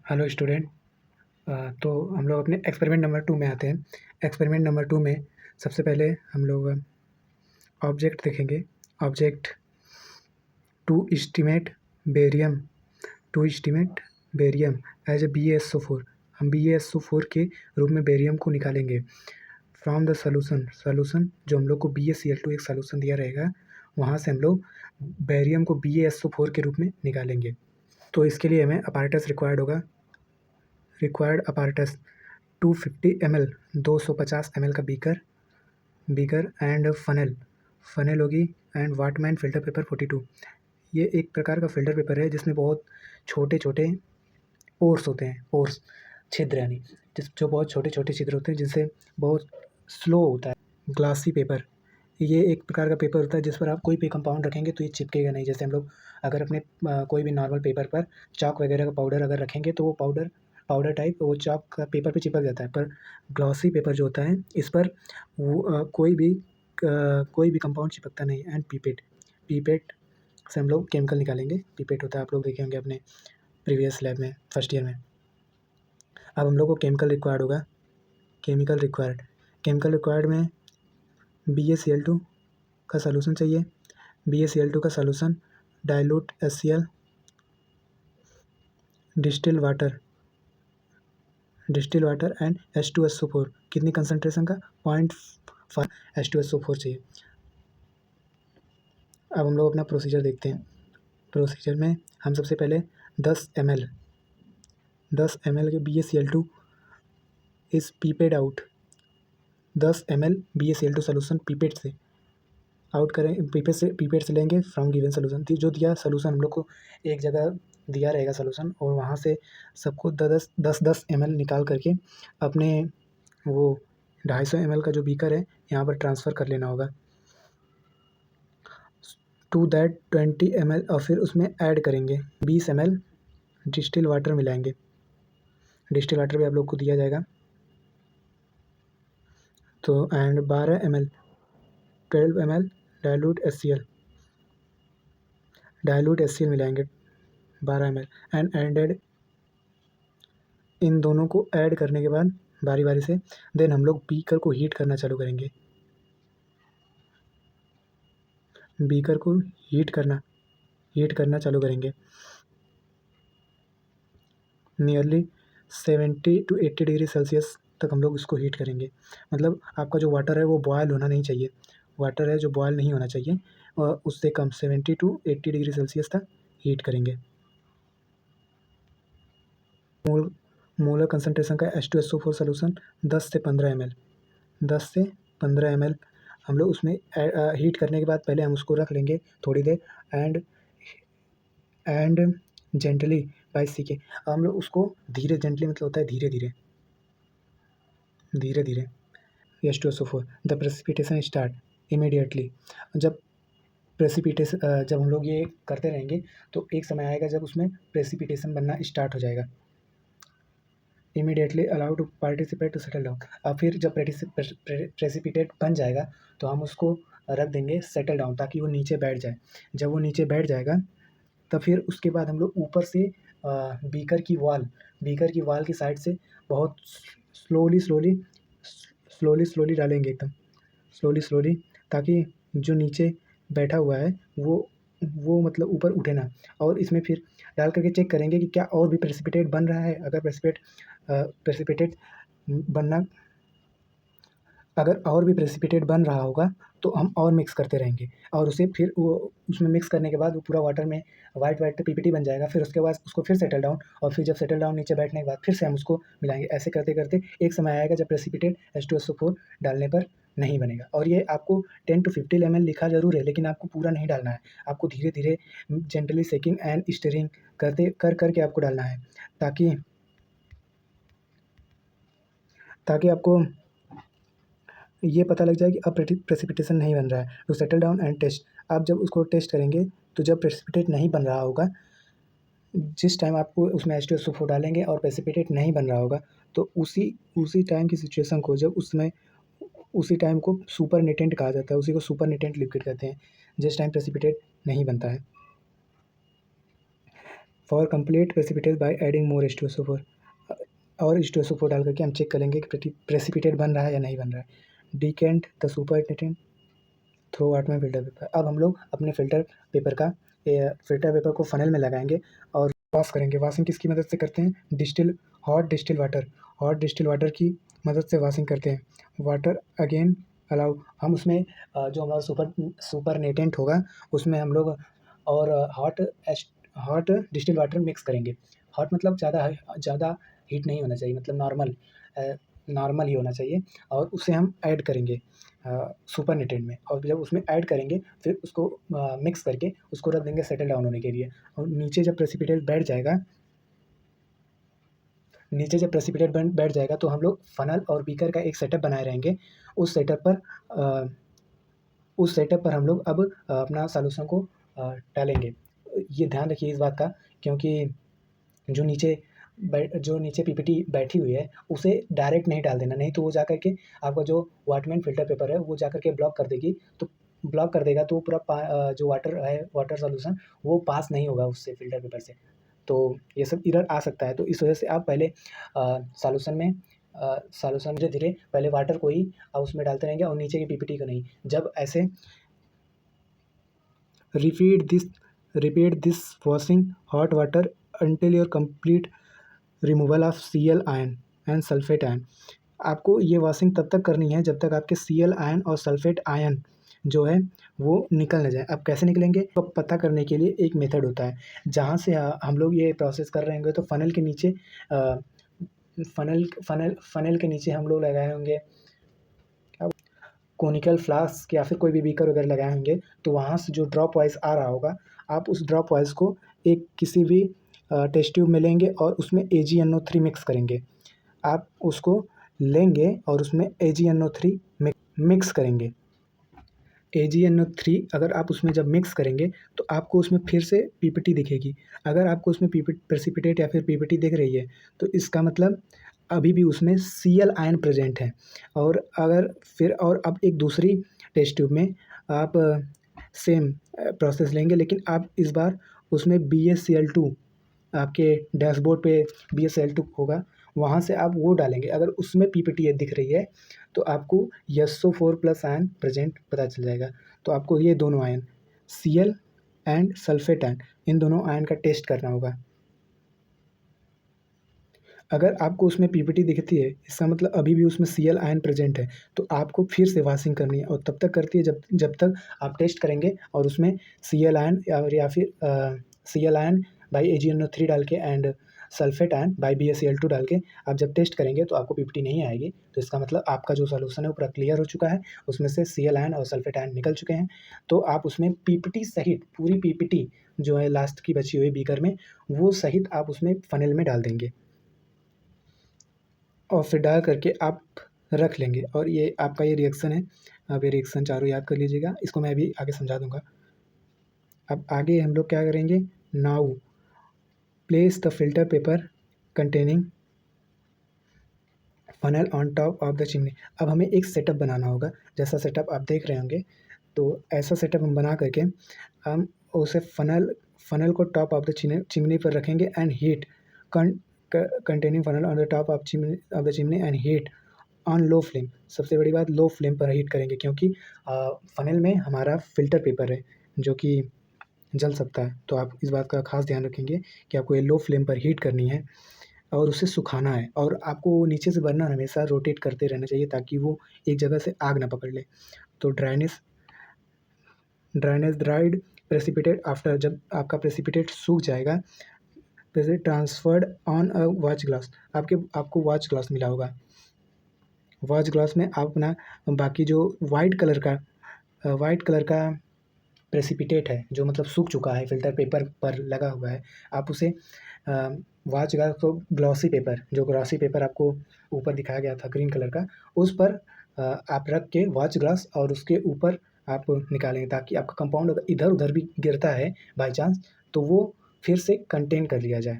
Hello student. तो हम लोग अपने एक्सपेरिमेंट नंबर 2 में आते हैं। एक्सपेरिमेंट नंबर 2 में सबसे पहले हम लोग ऑब्जेक्ट देखेंगे। Object to estimate barium as a BaSO4। हम BaSO4 के रूप में बेरियम को निकालेंगे फ्रॉम द सोल्यूशन जो हम लोग को BaCl2 एक सोल्यूशन दिया रहेगा, वहाँ से हम लोग बेरियम को BaSO4 के रूप में निकालेंगे। तो इसके लिए हमें अपैरेटस रिक्वायर्ड होगा। रिक्वायर्ड अपैरेटस 250 ml 250 ml का बीकर एंड फनेल होगी एंड वाटमैन फिल्टर पेपर 42। ये एक प्रकार का फिल्टर पेपर है जिसमें बहुत छोटे छोटे पोर्स होते हैं, पोर्स छिद्र यानी जो बहुत छोटे छोटे छिद्र होते हैं जिनसे बहुत स्लो होता है। ग्लासी पेपर, ये एक प्रकार का पेपर होता है जिस पर आप कोई भी कंपाउंड रखेंगे तो ये चिपकेगा नहीं। जैसे हम लोग अगर अपने कोई भी नॉर्मल पेपर पर चॉक वगैरह का पाउडर अगर रखेंगे तो वो पाउडर टाइप वो चॉक का पेपर पे चिपक जाता है, पर ग्लॉसी पेपर जो होता है इस पर वो कोई भी कंपाउंड चिपकता नहीं। एंड पीपेट से हम लोग केमिकल निकालेंगे। पीपेट होता है, आप लोग देखे होंगे अपने प्रीवियस लैब में फर्स्ट ईयर में। अब हम लोग को केमिकल रिक्वायर्ड होगा। केमिकल रिक्वायर्ड में BaCl2 का सॉल्यूशन चाहिए। BaCl2 का solution dilute HCl, distil water and H2SO4। कितनी कंसनट्रेशन का? 0.5 H2SO4 चाहिए। अब हम लोग अपना प्रोसीजर देखते हैं। प्रोसीजर में हम सबसे पहले 10 ml के BaCl2 is pipetted out. 10 ml BaCl2 solution pipette से आउट करें, पीपेट से लेंगे फ्रॉम गिवन सोल्यूशन। जो दिया सोल्यूशन हम लोग को एक जगह दिया रहेगा सोल्यूशन, और वहाँ से सबको 10 ml निकाल करके अपने वो 250 ml का जो बीकर है यहाँ पर ट्रांसफ़र कर लेना होगा। टू दैट 20 ml और फिर उसमें ऐड करेंगे 20 ml डिस्टिल वाटर मिलाएंगे। डिस्टिल वाटर भी आप लोग को दिया जाएगा। तो एंड 12 ml डाइल्यूट HCl मिलाएंगे 12 ml एंड एडेड। इन दोनों को ऐड करने के बाद बारी बारी से देन हम लोग बीकर को हीट करना चालू करेंगे। बीकर को हीट करना चालू करेंगे। नियरली 70 to 80 डिग्री सेल्सियस तक हम लोग इसको हीट करेंगे। मतलब आपका जो वाटर है वो बॉयल होना नहीं चाहिए। वाटर है जो बॉयल नहीं होना चाहिए, और उससे कम 70 to 80 डिग्री सेल्सियस तक हीट करेंगे। मोलर कंसनट्रेशन का H2SO4 सोल्यूशन 10 से 15 ml हम लोग उसमें हीट करने के बाद पहले हम उसको रख लेंगे थोड़ी देर एंड जेंटली बाय सीके। हम लोग उसको जेंटली मतलब होता है धीरे धीरे H2SO4। The precipitation start immediately. जब हम लोग ये करते रहेंगे तो एक समय आएगा जब उसमें प्रेसिपिटेशन बनना स्टार्ट हो जाएगा। Immediately allow to participate to settle down. और फिर जब प्रेसिपिटेट बन जाएगा तो हम उसको रख देंगे सेटल डाउन ताकि वो नीचे बैठ जाए। जब वो नीचे बैठ जाएगा तो फिर उसके बाद हम लोग ऊपर से बीकर की वाल की साइड से बहुत स्लोली डालेंगे, एकदम स्लोली, ताकि जो नीचे बैठा हुआ है वो मतलब ऊपर उठे ना। और इसमें फिर डाल करके चेक करेंगे कि क्या और भी प्रेसिपिटेट बन रहा है। अगर प्रेसिपिटेट बनना अगर और भी प्रेसिपिटेट बन रहा होगा तो हम और मिक्स करते रहेंगे, और उसे फिर वो उसमें मिक्स करने के बाद वो पूरा वाटर में वाइट पीपीटी बन जाएगा। फिर उसके बाद उसको फिर सेटल डाउन, और फिर जब सेटल डाउन नीचे बैठने के बाद फिर से हम उसको मिलाएंगे। ऐसे करते करते एक समय आएगा जब प्रेसिपिटेट H2SO4 डालने पर नहीं बनेगा। और ये आपको 10 to 50 ml लिखा जरूर है, लेकिन आपको पूरा नहीं डालना है। आपको धीरे धीरे जेंटली सेकिंग एंड स्टीयरिंग करके आपको डालना है, ताकि आपको ये पता लग जाए कि अब प्रेसिपिटेशन नहीं बन रहा है। तो सेटल डाउन एंड टेस्ट। आप जब उसको टेस्ट करेंगे तो जब प्रेसिपिटेट नहीं बन रहा होगा, जिस टाइम आपको उसमें H2SO4 डालेंगे और प्रेसिपिटेट नहीं बन रहा होगा, तो उसी टाइम की सिचुएशन को उसी टाइम को सुपरनेटेंट कहा जाता है। उसी को सुपरनेटेंट लिक्विड कहते हैं, जिस टाइम प्रेसिपिटेट नहीं बनता है। For complete precipitate by adding more H2SO4 और H2SO4 डाल करके हम चेक करेंगे कि प्रेसिपिटेट बन रहा है या नहीं बन रहा है। Decant the supernatant through out my filter paper. अब हम लोग अपने फिल्टर पेपर को फनल में लगाएंगे और वॉश करेंगे। वॉशिंग किसकी मदद से करते हैं? हॉट डिस्टिल वाटर की मदद से वॉशिंग करते हैं। वाटर अगेन अलाउ, हम उसमें जो हमारा सुपरनेटेंट होगा उसमें हम लोग और हॉट डिस्टिल वाटर मिक्स करेंगे। हॉट मतलब ज़्यादा हीट नहीं होना चाहिए, मतलब नॉर्मल ही होना चाहिए, और उसे हम ऐड करेंगे सुपरनेटेंट में, और जब उसमें ऐड करेंगे फिर उसको मिक्स करके उसको रख देंगे सेटल डाउन होने के लिए। और नीचे जब प्रेसिपिटेट बैठ जाएगा तो हम लोग फनल और बीकर का एक सेटअप बनाए रहेंगे। उस सेटअप पर हम लोग अब अपना सॉल्यूशन को डालेंगे। ये ध्यान रखिए इस बात का, क्योंकि जो नीचे पीपीटी बैठी हुई है उसे डायरेक्ट नहीं डाल देना, नहीं तो वो जा कर के आपका जो वाटरमैन फिल्टर पेपर है वो जा कर के ब्लॉक कर देगा, तो पूरा जो वाटर सॉल्यूशन वो पास नहीं होगा उससे, फिल्टर पेपर से। तो ये सब एरर आ सकता है। तो इस वजह से आप पहले सॉल्यूशन धीरे धीरे पहले वाटर को ही आप उसमें डालते रहेंगे और नीचे की पीपीटी को नहीं। जब ऐसे repeat this washing hot water until your complete removal of Cl ion and sulphate ion. आपको ये वॉशिंग तब तक करनी है जब तक आपके Cl आयन और सल्फेट आयन जो है वो निकल न जाए। अब कैसे निकलेंगे तो पता करने के लिए एक मेथड होता है। जहाँ से हम लोग ये प्रोसेस कर रहे होंगे तो फनल के नीचे हम लोग लगाए होंगे कोनिकल फ्लास्क या फिर कोई भी बीकर वगैरह लगाए होंगे, तो वहाँ से जो ड्रॉप वाइज आ रहा होगा, आप उस ड्रॉप वाइज को एक किसी भी टेस्ट ट्यूब में लेंगे और उसमें AgNO3 मिक्स करेंगे। आप उसको लेंगे और उसमें AgNO3 मिक्स करेंगे। AgNO3 अगर आप उसमें जब मिक्स करेंगे तो आपको उसमें फिर से पीपीटी दिखेगी। अगर आपको उसमें प्रेसिपिटेट या फिर पीपीटी दिख रही है तो इसका मतलब अभी भी उसमें Cl आयन प्रेजेंट है। और अब एक दूसरी टेस्ट ट्यूब में आप सेम प्रोसेस लेंगे, लेकिन आप इस बार उसमें BaCl2, आपके डैशबोर्ड पे BaCl2 होगा, वहाँ से आप वो डालेंगे। अगर उसमें पीपीटी दिख रही है तो आपको SO4+ आयन प्रेजेंट पता चल जाएगा। तो आपको ये दोनों ion Cl and sulphate ion, इन दोनों आयन का टेस्ट करना होगा। अगर आपको उसमें पीपीटी दिखती है इसका मतलब अभी भी उसमें Cl आयन प्रेजेंट है, तो आपको फिर से वॉशिंग करनी है, और तब तक करती है जब तक आप टेस्ट करेंगे और उसमें Cl आयन या फिर Cl आयन बाई AgNO3 डाल के and sulphate ion by BaCl2 डाल के आप जब टेस्ट करेंगे तो आपको पीपीटी नहीं आएगी। तो इसका मतलब आपका जो सॉल्यूशन है वो पूरा क्लियर हो चुका है, उसमें से Cl आयन और सल्फेट आयन निकल चुके हैं। तो आप उसमें पीपीटी सहित पूरी पीपीटी जो है लास्ट की बची हुई बीकर में, वो सहित आप उसमें फनल में डाल देंगे और फिर डाल करके आप रख लेंगे। और ये आपका ये रिएक्शन है। अब ये रिएक्शन चारों याद कर लीजिएगा, इसको मैं अभी आगे समझा दूंगा। अब आगे हम लोग क्या करेंगे, now place the filter paper containing funnel on top of the chimney. अब हमें एक सेटअप बनाना होगा, जैसा सेटअप आप देख रहे होंगे। तो ऐसा सेटअप हम बना करके हम उसे फनल को टॉप ऑफ द चिमनी पर रखेंगे and heat containing funnel on the top of the chimney and heat on low flame. सबसे बड़ी बात, लो फ्लेम पर हीट करेंगे, क्योंकि फनल में हमारा फिल्टर पेपर है जो कि जल सकता है। तो आप इस बात का खास ध्यान रखेंगे कि आपको ये लो फ्लेम पर हीट करनी है और उसे सुखाना है, और आपको नीचे से बर्नर हमेशा रोटेट करते रहना चाहिए ताकि वो एक जगह से आग ना पकड़ ले। तो ड्राइड प्रेसिपिटेट आफ्टर, जब आपका प्रेसिपिटेट सूख जाएगा, transferred on a watch glass. आपको वॉच ग्लास मिला होगा, वॉच ग्लास में आप अपना बाकी जो वाइट कलर का प्रेसिपिटेट है, जो मतलब सूख चुका है, फिल्टर पेपर पर लगा हुआ है, आप उसे वॉच ग्लास को ग्लॉसी पेपर आपको ऊपर दिखाया गया था ग्रीन कलर का, उस पर आप रख के वॉच ग्लास और उसके ऊपर आप निकालेंगे, ताकि आपका कंपाउंड अगर इधर उधर भी गिरता है बाई चांस तो वो फिर से कंटेन कर लिया जाए।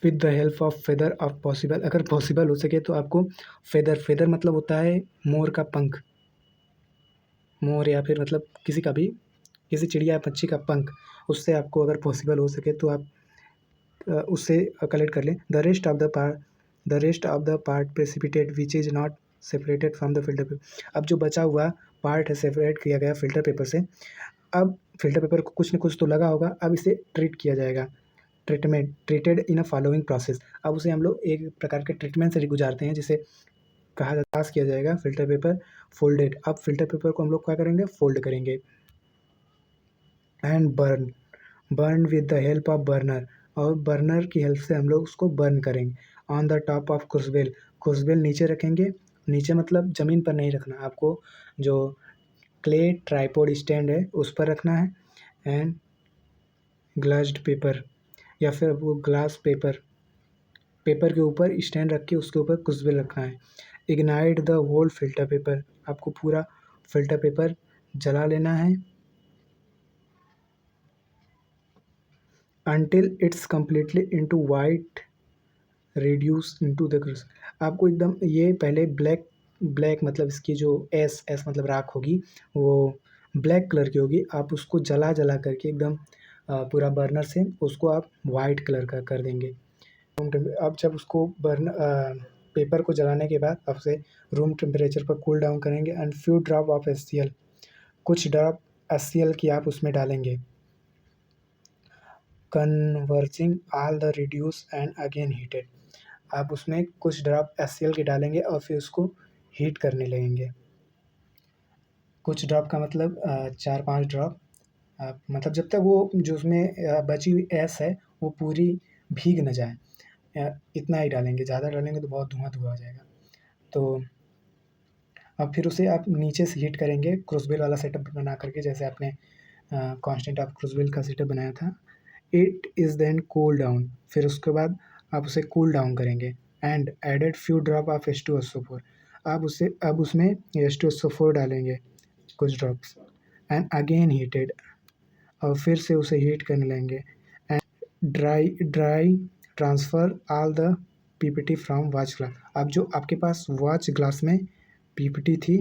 With the help of feather of possible, अगर पॉसिबल हो सके तो आपको फेदर मतलब होता है मोर का पंख, मोर या फिर मतलब किसी का भी किसी चिड़िया या पक्षी का पंख, उससे आपको अगर पॉसिबल हो सके तो आप उससे कलेक्ट कर लें। The rest of the part precipitate which is not separated from the filter paper. अब जो बचा हुआ पार्ट है सेपरेट किया गया फ़िल्टर पेपर से। अब फ़िल्टर पेपर को कुछ न कुछ तो लगा होगा, अब इसे ट्रीट किया जाएगा। Treated in a following process. अब उसे हम लोग एक प्रकार के ट्रीटमेंट से गुजारते हैं, जिसे कहा जाता है, पास किया जाएगा फ़िल्टर पेपर फोल्डेड। अब फ़िल्टर पेपर को हम लोग क्या करेंगे, फोल्ड करेंगे। And burn with the help of burner, और बर्नर की हेल्प से हम लोग उसको बर्न करेंगे। ऑन द टॉप ऑफ क्रूसबेल, क्रूसबेल नीचे रखेंगे, नीचे मतलब ज़मीन पर नहीं रखना, आपको जो क्ले ट्राइपॉड स्टैंड है उस पर रखना है। एंड ग्लास्ड पेपर, या फिर वो ग्लास पेपर के ऊपर स्टैंड रख के उसके ऊपर क्रूसबेल रखना है। Ignite the whole filter paper, आपको पूरा फ़िल्टर पेपर जला लेना है। until it's completely into white reduce into the crust। आपको एकदम ये पहले ब्लैक मतलब इसकी जो एस मतलब राख होगी वो ब्लैक कलर की होगी। आप उसको जला करके एकदम पूरा बर्नर से उसको आप वाइट कलर का कर देंगे। आप जब उसको पेपर को जलाने के बाद आप उसे रूम टेम्परेचर पर कूल डाउन करेंगे। And few drop of HCl, कुछ ड्रॉप HCl की आप उसमें डालेंगे। Converging all the reduce and again heated, आप उसमें कुछ ड्रॉप HCl के डालेंगे और फिर उसको हीट करने लगेंगे। कुछ ड्रॉप का मतलब 4-5 ड्रॉप, मतलब जब तक वो जो उसमें बची हुई एस है वो पूरी भीग न जाए, इतना ही डालेंगे। ज़्यादा डालेंगे तो बहुत धुआं हो जाएगा। तो अब फिर उसे आप नीचे से हीट करेंगे क्रूसबेल वाला सेटअप बना करके, जैसे आपने कांस्टेंट ऑफ क्रूसबेल का सेटअप बनाया था। It is then cool down, फिर उसके बाद आप उसे कूल डाउन करेंगे। And added few drop of H2SO4, आप उसे अब उसमें H2SO4 डालेंगे कुछ ड्रॉप्स। एंड अगेन हीटेड, और फिर से उसे हीट करने लगेंगे। And dry transfer all the PPT from watch glass, अब जो आपके पास वॉच ग्लास में PPT थी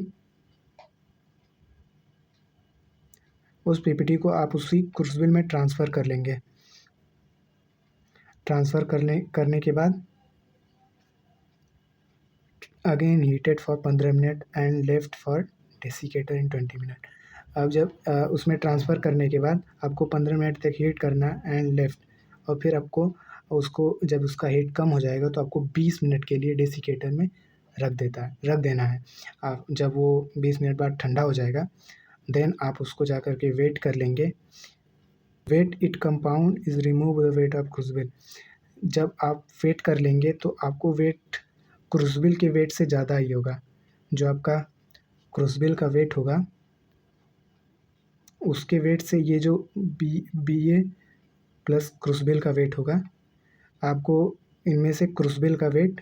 उस PPT को आप उसी क्रूसबेल में ट्रांसफ़र कर लेंगे। ट्रांसफ़र करने के बाद again heated for 15 minute and left for desiccator in 20 minute. अब जब उसमें ट्रांसफ़र करने के बाद आपको 15 मिनट तक हीट करना एंड लेफ्ट, और फिर आपको उसको जब उसका हीट कम हो जाएगा तो आपको 20 मिनट के लिए डेसिकेटर में रख देना है। जब वो 20 मिनट बाद ठंडा हो जाएगा देन आप उसको जा कर के वेट कर लेंगे। Weight it compound is remove the weight of crucible, जब आप वेट कर लेंगे तो आपको वेट क्रूसबेल के वेट से ज़्यादा ही होगा। जो आपका क्रूसबेल का वेट होगा उसके वेट से ये जो BA प्लस क्रूसबेल का वेट होगा, आपको इनमें से क्रूसबेल का वेट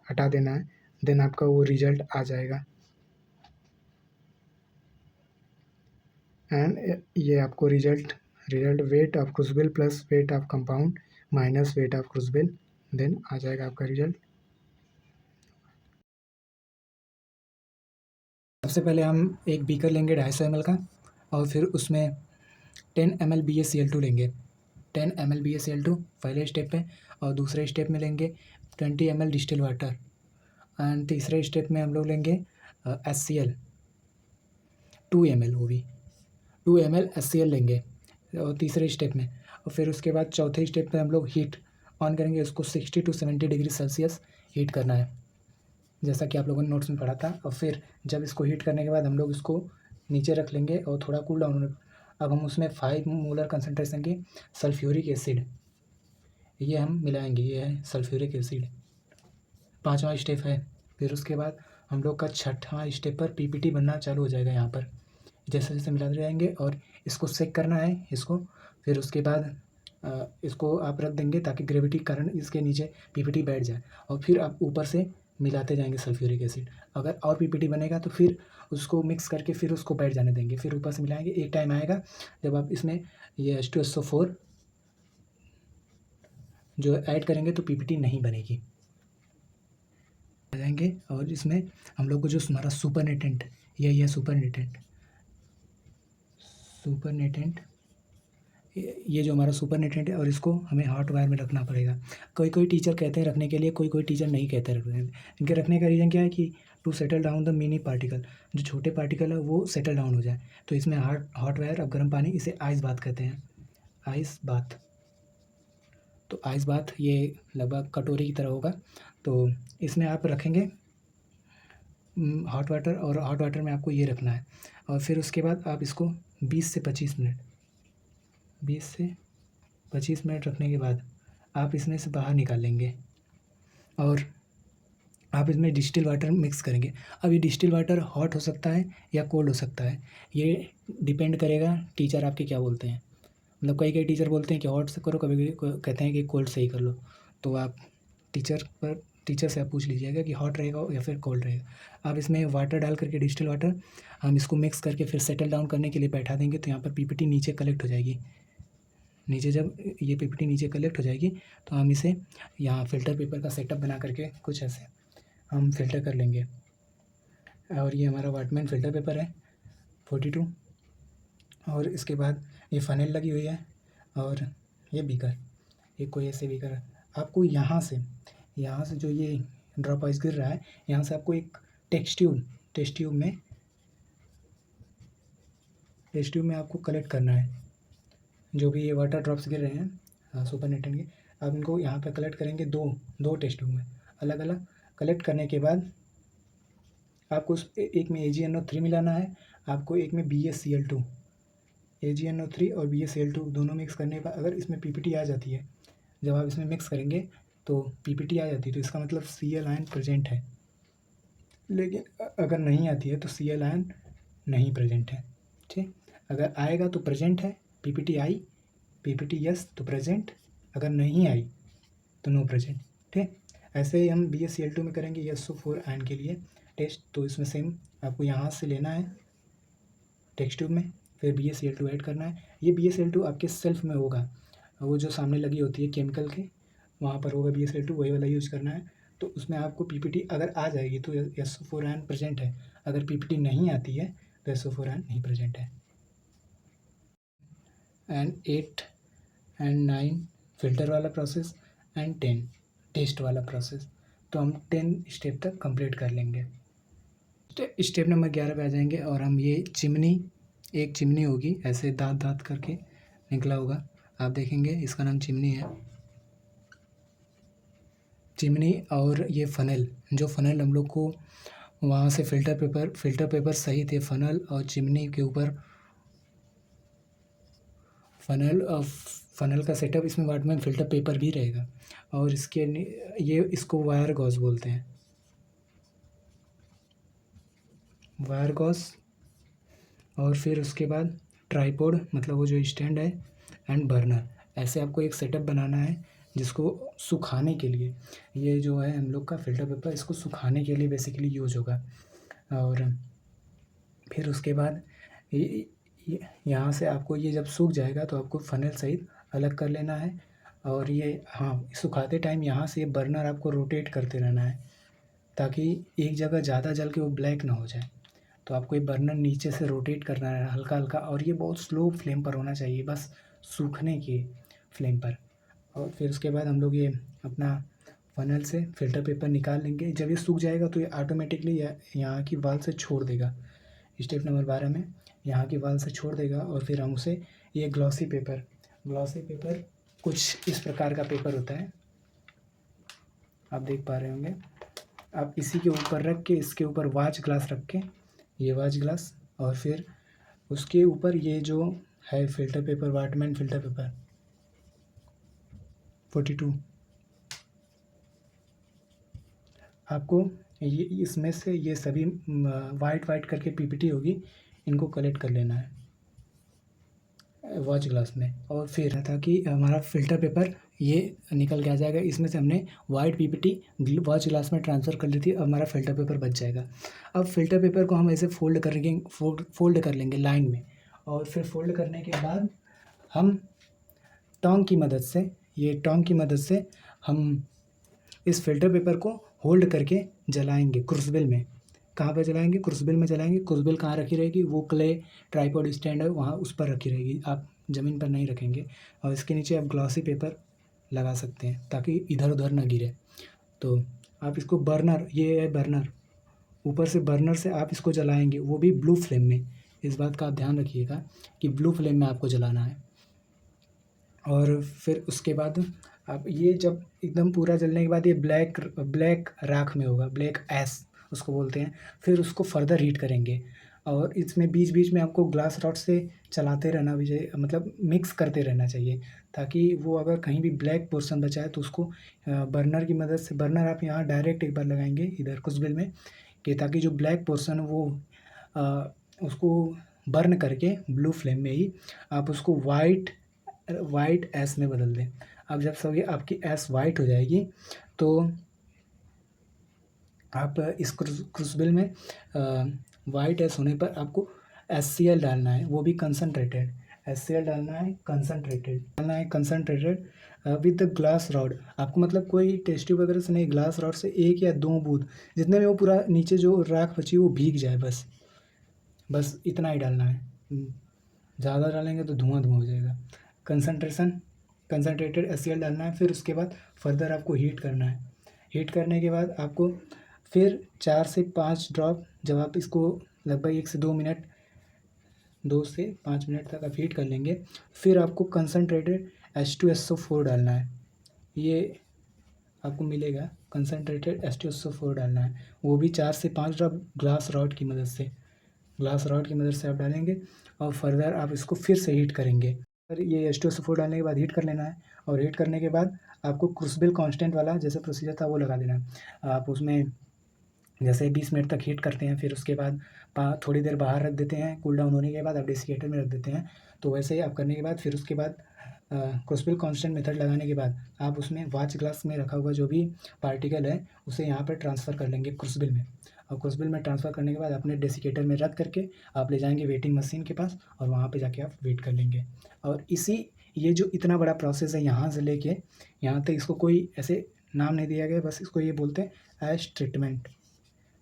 हटा देना है। देन आपका वो रिजल्ट आ जाएगा। एंड ये आपको result weight of crucible plus weight of compound minus weight of crucible, then आ जाएगा आपका रिजल्ट। सबसे पहले हम एक बीकर लेंगे 250 ml का, और फिर उसमें 10 ml BaCl2 लेंगे। 10 ml BaCl2 पहले स्टेप पे, और दूसरे स्टेप में लेंगे 20 ml डिस्टिल वाटर। एंड तीसरे स्टेप में हम लोग लेंगे HCl 2 ml, वो भी 2 ml HCl लेंगे और तीसरे स्टेप में। और फिर उसके बाद चौथे स्टेप पे हम लोग हीट ऑन करेंगे, उसको 60 to 70 डिग्री सेल्सियस हीट करना है, जैसा कि आप लोगों ने नोट्स में पढ़ा था। और फिर जब इसको हीट करने के बाद हम लोग इसको नीचे रख लेंगे और थोड़ा कूल डाउन होने। अब हम उसमें 5 मोलर कंसनट्रेशन की सल्फ्यूरिक एसिड ये हम मिलाएंगे, ये है सल्फ्यूरिक एसिड। 5वां स्टेप है। फिर उसके बाद हम लोग का 6वां स्टेप पर PPT बनना चालू हो जाएगा। यहाँ पर जैसे जैसे मिलाते जाएंगे और इसको सेक करना है इसको। फिर उसके बाद इसको आप रख देंगे ताकि ग्रेविटी के कारण इसके नीचे PPT बैठ जाए, और फिर आप ऊपर से मिलाते जाएंगे सल्फ्यूरिक एसिड। अगर और PPT बनेगा तो फिर उसको मिक्स करके फिर उसको बैठ जाने देंगे, फिर ऊपर से मिलाएंगे। एक टाइम आएगा जब आप इसमें ये H2SO4 जो ऐड करेंगे तो PPT नहीं बनेगी। आ जाएंगे और इसमें हम लोग को जो हमारा सुपर नेटेंट, यही है सुपर नेटेंट। सुपरनेटेंट, ये जो हमारा सुपरनेटेंट है और इसको हमें हॉट वायर में रखना पड़ेगा। कोई कोई टीचर कहते हैं रखने के लिए, कोई कोई टीचर नहीं कहते रखने। इनके रखने का रीज़न क्या है कि to settle down the mini particle, जो छोटे पार्टिकल है वो सेटल डाउन हो जाए। तो इसमें हॉट वायर और गर्म पानी, इसे आइस बाथ कहते हैं, आइस बाथ। तो आइस बाथ ये लगभग कटोरी की तरह होगा। तो इसमें आप रखेंगे हॉट वाटर, और हॉट वाटर में आपको ये रखना है। और फिर उसके बाद आप इसको 20 से 25 मिनट 20 से 25 मिनट रखने के बाद आप इसमें से बाहर निकाल लेंगे और आप इसमें डिस्टिल वाटर मिक्स करेंगे। अब ये डिस्टिल वाटर हॉट हो सकता है या कोल्ड हो सकता है, ये डिपेंड करेगा टीचर आपके क्या बोलते हैं। मतलब कई कई टीचर बोलते हैं कि हॉट से करो, कभी कभी कहते हैं कि कोल्ड से ही कर लो। तो आप टीचर से आप पूछ लीजिएगा कि हॉट रहेगा या फिर कोल्ड रहेगा। आप इसमें वाटर डाल करके, डिस्टिल वाटर, हम इसको मिक्स करके फिर सेटल डाउन करने के लिए बैठा देंगे। तो यहाँ पर पीपीटी नीचे कलेक्ट हो जाएगी। नीचे जब ये पीपीटी नीचे कलेक्ट हो जाएगी तो हम इसे यहाँ फ़िल्टर पेपर का सेटअप बना करके कुछ ऐसे हम फ़िल्टर कर लेंगे। और ये हमारा वाटमैन फ़िल्टर पेपर है 42। और इसके बाद ये फ़नेल लगी हुई है और ये बीकर, ये कोई ऐसे बीकर है। आपको यहाँ से जो ये ड्रॉप आइस गिर रहा है, यहाँ से आपको एक टेस्ट ट्यूब में आपको कलेक्ट करना है। जो भी ये वाटर ड्रॉप्स गिर रहे हैं सुपरनेटेंट के, आप इनको यहाँ पे कलेक्ट करेंगे दो टेस्ट ट्यूब में अलग अलग। कलेक्ट करने के बाद आपको उस एक में AgNO3 मिलाना है, आपको एक में BaCl2, AgNO3 और BaCl2 दोनों मिक्स करने के बाद अगर इसमें पीपीटी आ जाती है, जब आप इसमें मिक्स करेंगे तो पीपीटी आ जाती है तो इसका मतलब Cl आयन प्रेजेंट है। लेकिन अगर नहीं आती है तो Cl आयन नहीं प्रेजेंट है। ठीक, अगर आएगा तो प्रेजेंट है, पीपीटी आई, पीपीटी यस तो प्रेजेंट, अगर नहीं आई तो नो प्रेजेंट। ठीक, ऐसे ही हम BaCl2 में करेंगे SO4 आयन के लिए टेस्ट। तो इसमें सेम आपको यहाँ से लेना है टेस्ट ट्यूब में, फिर BaCl2 ऐड करना है। ये BaCl2 आपके सेल्फ में होगा, वो जो सामने लगी होती है केमिकल के, वहाँ पर होगा BaCl2, वही वाला यूज़ करना है। तो उसमें आपको पीपीटी अगर आ जाएगी तो SO4 आयन प्रेजेंट है, अगर पीपीटी नहीं आती है तो SO4 आयन नहीं प्रेजेंट है। एंड 8 एंड 9 फ़िल्टर वाला प्रोसेस एंड 10 टेस्ट वाला प्रोसेस। तो हम 10 स्टेप तक कंप्लीट कर लेंगे। स्टेप नंबर 11 पे आ जाएंगे और हम ये एक चिमनी होगी, ऐसे दाँत करके निकला होगा, आप देखेंगे इसका नाम चिमनी है। चिमनी और ये फ़नल, जो फ़नल हम लोग को वहाँ से फ़िल्टर पेपर सही थे, फ़नल और चिमनी के ऊपर फ़नल का सेटअप, इसमें वाटमैन फ़िल्टर पेपर भी रहेगा। और इसको वायर गॉज बोलते हैं, वायर गॉज। और फिर उसके बाद ट्राइपॉड, मतलब वो जो स्टैंड है, एंड बर्नर। ऐसे आपको एक सेटअप बनाना है जिसको सुखाने के लिए, ये जो है हम लोग का फ़िल्टर पेपर, इसको सुखाने के लिए बेसिकली यूज़ होगा। और फिर उसके बाद यहाँ से आपको ये जब सूख जाएगा तो आपको फ़नल सहित अलग कर लेना है। और ये सुखाते टाइम यहाँ से बर्नर आपको रोटेट करते रहना है ताकि एक जगह ज़्यादा जल के वो ब्लैक ना हो जाए। तो आपको ये बर्नर नीचे से रोटेट करना है हल्का हल्का, और ये बहुत स्लो फ्लेम पर होना चाहिए, बस सूखने की फ्लेम पर। और फिर उसके बाद हम लोग ये अपना फ़नल से फ़िल्टर पेपर निकाल लेंगे। जब ये सूख जाएगा तो ये ऑटोमेटिकली यहाँ की वाल से छोड़ देगा। स्टेप नंबर 12 में यहाँ की वाल से छोड़ देगा। और फिर हम उसे ये ग्लॉसी पेपर कुछ इस प्रकार का पेपर होता है, आप देख पा रहे होंगे। आप इसी के ऊपर रख के, इसके ऊपर वाच ग्लास रख के, ये वाच ग्लास, और फिर उसके ऊपर ये जो है filter paper, Whatman filter paper 42, आपको ये इसमें से ये सभी वाइट करके पीपीटी होगी, इनको कलेक्ट कर लेना है वॉच ग्लास में। और फिर ताकि हमारा फ़िल्टर पेपर ये निकल के आ जाएगा, इसमें से हमने वाइट पीपीटी वॉच ग्लास में ट्रांसफ़र कर ली थी, अब हमारा फ़िल्टर पेपर बच जाएगा। अब फ़िल्टर पेपर को हम ऐसे फोल्ड कर लेंगे लाइन में। और फिर फोल्ड करने के बाद हम टोंग की मदद से हम इस फ़िल्टर पेपर को होल्ड करके जलाएंगे क्रूसिबल में। कहाँ पे जलाएंगे? क्रूसिबल में जलाएंगे। क्रूसिबल कहाँ रखी रहेगी? वो क्ले ट्राइपॉड स्टैंड है वहाँ उस पर रखी रहेगी, आप ज़मीन पर नहीं रखेंगे। और इसके नीचे आप ग्लॉसी पेपर लगा सकते हैं ताकि इधर उधर ना गिरे। तो आप इसको बर्नर, ये है बर्नर, ऊपर से बर्नर से आप इसको जलाएंगे, वो भी ब्लू फ्लेम में। इस बात का आप ध्यान रखिएगा कि ब्लू फ्लेम में आपको जलाना है। और फिर उसके बाद आप ये जब एकदम पूरा जलने के बाद ये ब्लैक ब्लैक राख में होगा, ब्लैक ऐश उसको बोलते हैं। फिर उसको फर्दर हीट करेंगे और इसमें बीच बीच में आपको ग्लास रॉड से चलाते रहना भी चाहिए, मतलब मिक्स करते रहना चाहिए, ताकि वो अगर कहीं भी ब्लैक पोर्शन बचा है तो उसको बर्नर की मदद से, बर्नर आप यहाँ डायरेक्ट एक बार लगाएंगे इधर क्रूसिबल में, कि ताकि जो ब्लैक पोर्शन है वो अ, उसको बर्न करके ब्लू फ्लेम में ही आप उसको वाइट ऐश में बदल दें। अब जब सब ये आपकी ऐश वाइट हो जाएगी तो आप इस क्रूसिबल में वाइट ऐश होने पर आपको HCl डालना है, वो भी कंसनट्रेटेड। HCl डालना है concentrated with the glass rod. आपको मतलब कोई टेस्ट ट्यूब वगैरह से नहीं, ग्लास रॉड से 1 या 2 बूंद, जितने में वो पूरा नीचे जो राख बची वो भीग जाए, बस इतना ही डालना है। ज़्यादा डालेंगे तो धुआं धुआं हो जाएगा। कंसनट्रेटेड HCl डालना है। फिर उसके बाद फर्दर आपको हीट करना है। हीट करने के बाद आपको फिर 4 से 5 ड्रॉप, जब आप इसको लगभग 1 से 2 मिनट, 2 से 5 मिनट तक आप हीट कर लेंगे, फिर आपको कंसनट्रेटेड H2SO4 डालना है। ये आपको मिलेगा, कंसनट्रेटेड H2SO4 डालना है, वो भी 4 से 5 ड्रॉप ग्लास रॉड की मदद से, आप डालेंगे और फर्दर आप इसको फिर से हीट करेंगे। फिर ये H2SO4 डालने के बाद हीट कर लेना है और हीट करने के बाद आपको क्रूसिबल कांस्टेंट वाला जैसे प्रोसीजर था वो लगा देना है। आप उसमें जैसे 20 मिनट तक हीट करते हैं, फिर उसके बाद थोड़ी देर बाहर रख देते हैं, कूल डाउन होने के बाद आप डेसिकेटर में रख देते हैं। तो वैसे ही आप करने के बाद फिर उसके बाद क्रूसिबल कांस्टेंट मेथड लगाने के बाद आप उसमें वाच ग्लास में रखा हुआ जो भी पार्टिकल है उसे यहाँ पर ट्रांसफ़र कर लेंगे क्रूसिबल में। और क्रूसिबल में ट्रांसफ़र करने के बाद अपने डेसिकेटर में रख करके आप ले जाएंगे वेटिंग मशीन के पास और वहाँ पे जाके आप वेट कर लेंगे। और ये जो इतना बड़ा प्रोसेस है यहाँ से लेके यहाँ तक, इसको कोई ऐसे नाम नहीं दिया गया, बस इसको ये बोलते हैं ऐश ट्रीटमेंट।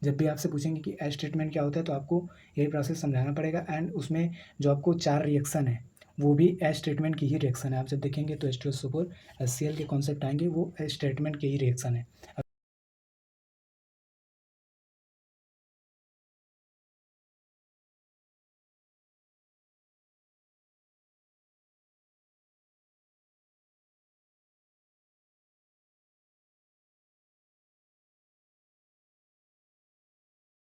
जब भी आपसे पूछेंगे कि ऐश ट्रीटमेंट क्या होता है तो आपको यही प्रोसेस समझाना पड़ेगा। एंड उसमें जो आपको 4 रिएक्शन है वो भी ऐश ट्रीटमेंट की ही रिएक्शन है। आप जब देखेंगे तो H2SO4 HCl के कॉन्सेप्ट आएंगे, वो ऐश ट्रीटमेंट के ही रिएक्शन है।